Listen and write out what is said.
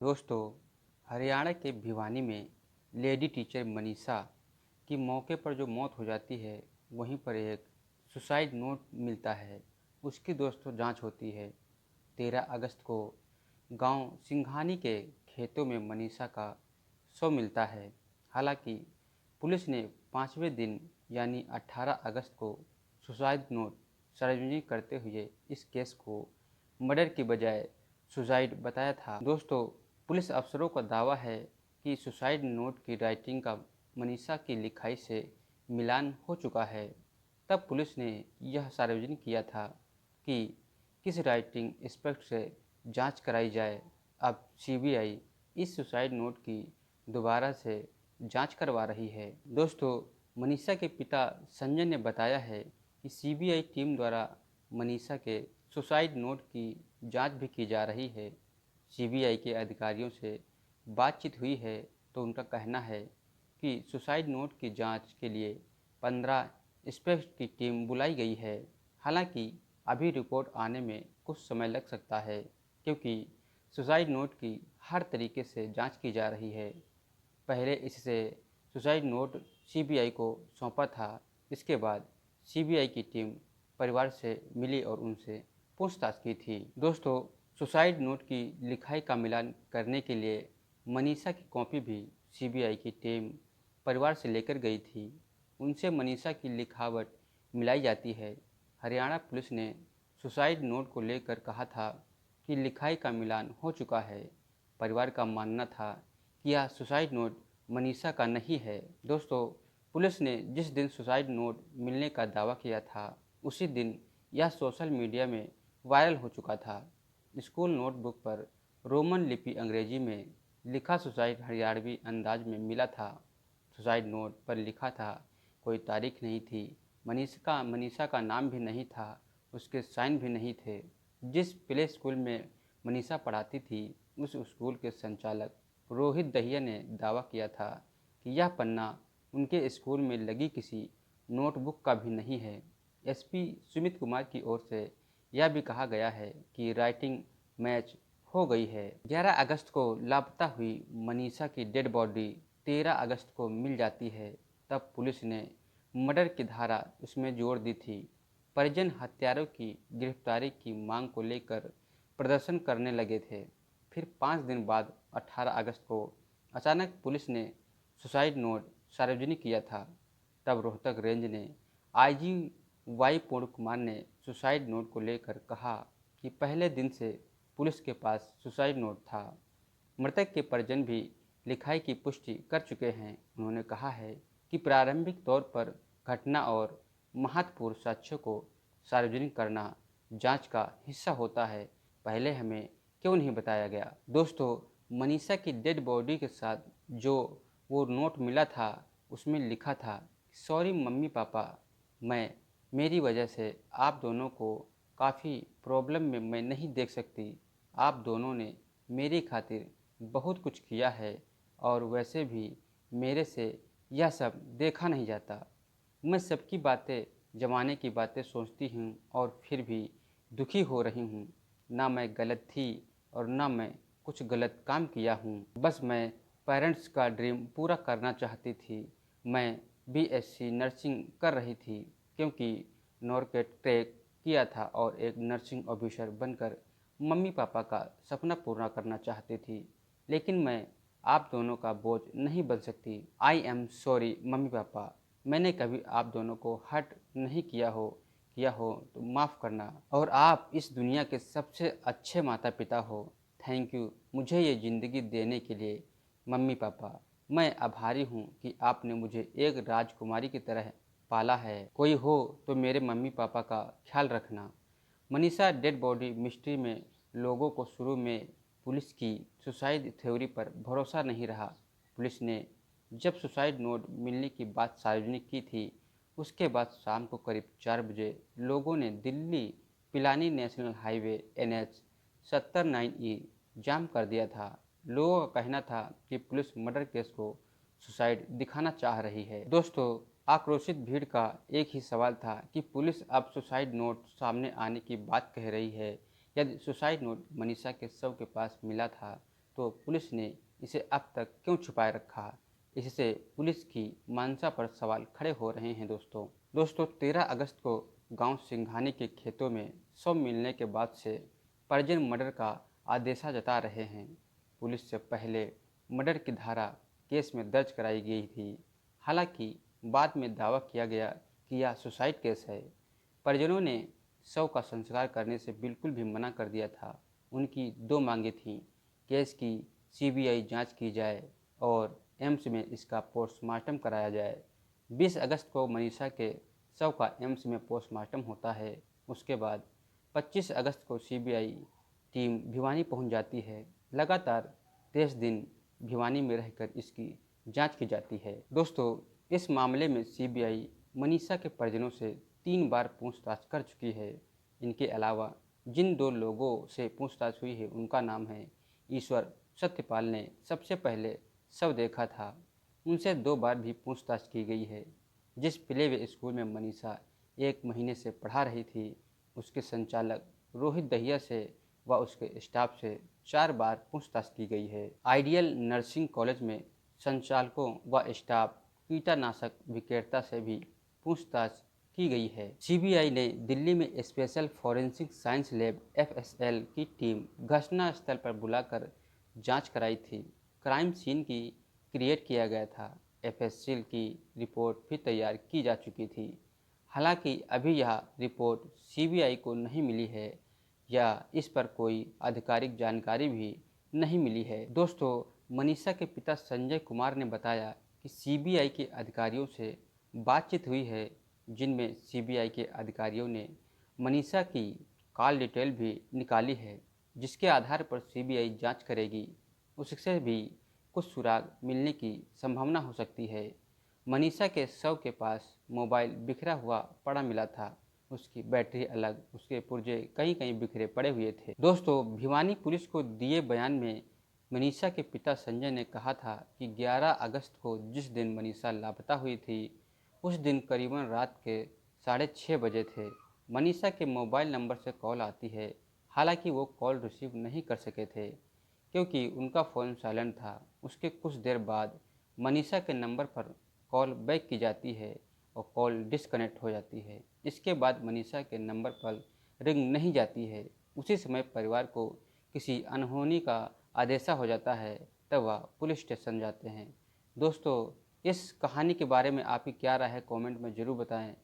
दोस्तों, हरियाणा के भिवानी में लेडी टीचर मनीषा की मौके पर जो मौत हो जाती है, वहीं पर एक सुसाइड नोट मिलता है। उसकी दोस्तों जांच होती है। 13 अगस्त को गांव सिंघानी के खेतों में मनीषा का शव मिलता है। हालांकि पुलिस ने 5वें दिन यानी 18 अगस्त को सुसाइड नोट सार्वजनिक करते हुए इस केस को मर्डर की बजाय सुसाइड बताया था। दोस्तों, पुलिस अफसरों का दावा है कि सुसाइड नोट की राइटिंग का मनीषा की लिखाई से मिलान हो चुका है। तब पुलिस ने यह सार्वजनिक किया था कि किस राइटिंग एस्पेक्ट से जांच कराई जाए। अब सीबीआई इस सुसाइड नोट की दोबारा से जांच करवा रही है। दोस्तों, मनीषा के पिता संजय ने बताया है कि सीबीआई टीम द्वारा मनीषा के सुसाइड नोट की जांच भी की जा रही है। सीबीआई के अधिकारियों से बातचीत हुई है तो उनका कहना है कि सुसाइड नोट की जांच के लिए 15 इंस्पेक्टर की टीम बुलाई गई है। हालांकि अभी रिपोर्ट आने में कुछ समय लग सकता है, क्योंकि सुसाइड नोट की हर तरीके से जांच की जा रही है। पहले इससे सुसाइड नोट सीबीआई को सौंपा था। इसके बाद सीबीआई की टीम परिवार से मिली और उनसे पूछताछ की थी। दोस्तों, सुसाइड नोट की लिखाई का मिलान करने के लिए मनीषा की कॉपी भी सीबीआई की टीम परिवार से लेकर गई थी। उनसे मनीषा की लिखावट मिलाई जाती है। हरियाणा पुलिस ने सुसाइड नोट को लेकर कहा था कि लिखाई का मिलान हो चुका है। परिवार का मानना था कि यह सुसाइड नोट मनीषा का नहीं है। दोस्तों, पुलिस ने जिस दिन सुसाइड नोट मिलने का दावा किया था, उसी दिन यह सोशल मीडिया में वायरल हो चुका था। स्कूल नोटबुक पर रोमन लिपि अंग्रेजी में लिखा सुसाइड हरियाणवी अंदाज में मिला था। सुसाइड नोट पर लिखा था, कोई तारीख नहीं थी। मनीषा का नाम भी नहीं था, उसके साइन भी नहीं थे। जिस प्ले स्कूल में मनीषा पढ़ाती थी, उस स्कूल के संचालक रोहित दहिया ने दावा किया था कि यह पन्ना उनके स्कूल में लगी किसी नोटबुक का भी नहीं है। एसपी सुमित कुमार की ओर से यह भी कहा गया है कि राइटिंग मैच हो गई है। 11 अगस्त को लापता हुई मनीषा की डेड बॉडी 13 अगस्त को मिल जाती है। तब पुलिस ने मर्डर की धारा उसमें जोड़ दी थी। परिजन हत्यारों की गिरफ्तारी की मांग को लेकर प्रदर्शन करने लगे थे। फिर 5 दिन बाद 18 अगस्त को अचानक पुलिस ने सुसाइड नोट सार्वजनिक किया था। तब रोहतक रेंज ने आईजी वाई पूर्ण कुमार ने सुसाइड नोट को लेकर कहा कि पहले दिन से पुलिस के पास सुसाइड नोट था। मृतक के परिजन भी लिखाई की पुष्टि कर चुके हैं। उन्होंने कहा है कि प्रारंभिक तौर पर घटना और महत्वपूर्ण साक्ष्यों को सार्वजनिक करना जांच का हिस्सा होता है। पहले हमें क्यों नहीं बताया गया। दोस्तों, मनीषा की डेड बॉडी के साथ जो वो नोट मिला था, उसमें लिखा था, सॉरी मम्मी पापा, मेरी वजह से आप दोनों को काफ़ी प्रॉब्लम में मैं नहीं देख सकती। आप दोनों ने मेरी खातिर बहुत कुछ किया है और वैसे भी मेरे से यह सब देखा नहीं जाता। मैं सबकी बातें, ज़माने की बातें सोचती हूँ और फिर भी दुखी हो रही हूँ। ना मैं गलत थी और ना मैं कुछ गलत काम किया हूँ। बस मैं पेरेंट्स का ड्रीम पूरा करना चाहती थी। मैं बीएससी नर्सिंग कर रही थी, क्योंकि नॉर्केट क्रैक किया था और एक नर्सिंग ऑफिसर बनकर मम्मी पापा का सपना पूरा करना चाहती थी। लेकिन मैं आप दोनों का बोझ नहीं बन सकती। I am sorry mummy papa. मैंने कभी आप दोनों को हर्ट नहीं किया हो तो माफ़ करना। और आप इस दुनिया के सबसे अच्छे माता पिता हो। थैंक यू मुझे ये ज़िंदगी देने के लिए मम्मी पापा। मैं आभारी हूँ कि आपने मुझे एक राजकुमारी की तरह पाला है। कोई हो तो मेरे मम्मी पापा का ख्याल रखना। मनीषा डेड बॉडी मिस्ट्री में लोगों को शुरू में पुलिस की सुसाइड थ्योरी पर भरोसा नहीं रहा। पुलिस ने जब सुसाइड नोट मिलने की बात सार्वजनिक की थी, उसके बाद शाम को करीब 4 बजे लोगों ने Delhi Pilani national highway NH 79E जाम कर दिया था। लोगों का कहना था कि पुलिस मर्डर केस को सुसाइड दिखाना चाह रही है। दोस्तों, आक्रोशित भीड़ का एक ही सवाल था कि पुलिस अब सुसाइड नोट सामने आने की बात कह रही है। यदि सुसाइड नोट मनीषा के शव के पास मिला था, तो पुलिस ने इसे अब तक क्यों छुपाए रखा। इससे पुलिस की मंशा पर सवाल खड़े हो रहे हैं। दोस्तों 13 अगस्त को गांव सिंघानी के खेतों में शव मिलने के बाद से परिजन मर्डर का आदेशा जता रहे हैं। पुलिस से पहले मर्डर की धारा केस में दर्ज कराई गई थी। हालांकि बाद में दावा किया गया कि यह सुसाइड केस है। परिजनों ने शव का संस्कार करने से बिल्कुल भी मना कर दिया था। उनकी 2 मांगें थीं। केस की सीबीआई जांच की जाए और एम्स में इसका पोस्टमार्टम कराया जाए। 20 अगस्त को मनीषा के शव का एम्स में पोस्टमार्टम होता है। उसके बाद 25 अगस्त को सीबीआई टीम भिवानी पहुंच जाती है। लगातार 23 दिन भिवानी में रहकर इसकी जांच की जाती है। दोस्तों इस मामले में सीबीआई मनीषा के परिजनों से 3 बार पूछताछ कर चुकी है। इनके अलावा जिन 2 लोगों से पूछताछ हुई है उनका नाम है ईश्वर सत्यपाल ने सबसे पहले शव देखा था। उनसे 2 बार भी पूछताछ की गई है। जिस प्ले वे स्कूल में मनीषा 1 महीने से पढ़ा रही थी उसके संचालक रोहित दहिया से व उसके स्टाफ से 4 बार पूछताछ की गई है। आइडियल नर्सिंग कॉलेज में संचालकों व स्टाफ कीटनाशक विक्रेता से भी पूछताछ की गई है। सीबीआई ने दिल्ली में special forensic science lab FSL की टीम घटनास्थल पर बुलाकर जांच कराई थी। क्राइम सीन की क्रिएट किया गया था। एफएसएल की रिपोर्ट भी तैयार की जा चुकी थी। हालांकि अभी यह रिपोर्ट सीबीआई को नहीं मिली है या इस पर कोई आधिकारिक जानकारी भी नहीं मिली है। दोस्तों मनीषा के पिता संजय कुमार ने बताया कि सीबीआई के अधिकारियों से बातचीत हुई है, जिनमें सीबीआई के अधिकारियों ने मनीषा की कॉल डिटेल भी निकाली है, जिसके आधार पर सीबीआई जांच करेगी। उससे भी कुछ सुराग मिलने की संभावना हो सकती है। मनीषा के शव के पास मोबाइल बिखरा हुआ पड़ा मिला था। उसकी बैटरी अलग, उसके पुर्जे कहीं कहीं बिखरे पड़े हुए थे। दोस्तों भिवानी पुलिस को दिए बयान में मनीषा के पिता संजय ने कहा था कि 11 अगस्त को जिस दिन मनीषा लापता हुई थी उस दिन करीबन रात के 6:30 बजे थे। मनीषा के मोबाइल नंबर से कॉल आती है। हालांकि वो कॉल रिसीव नहीं कर सके थे क्योंकि उनका फ़ोन साइलेंट था। उसके कुछ देर बाद मनीषा के नंबर पर कॉल बैक की जाती है और कॉल डिस्कनेक्ट हो जाती है। इसके बाद मनीषा के नंबर पर रिंग नहीं जाती है। उसी समय परिवार को किसी अनहोनी का आदेशा हो जाता है, तब वह पुलिस स्टेशन जाते हैं। दोस्तों इस कहानी के बारे में आपकी क्या राय है, कमेंट में ज़रूर बताएं।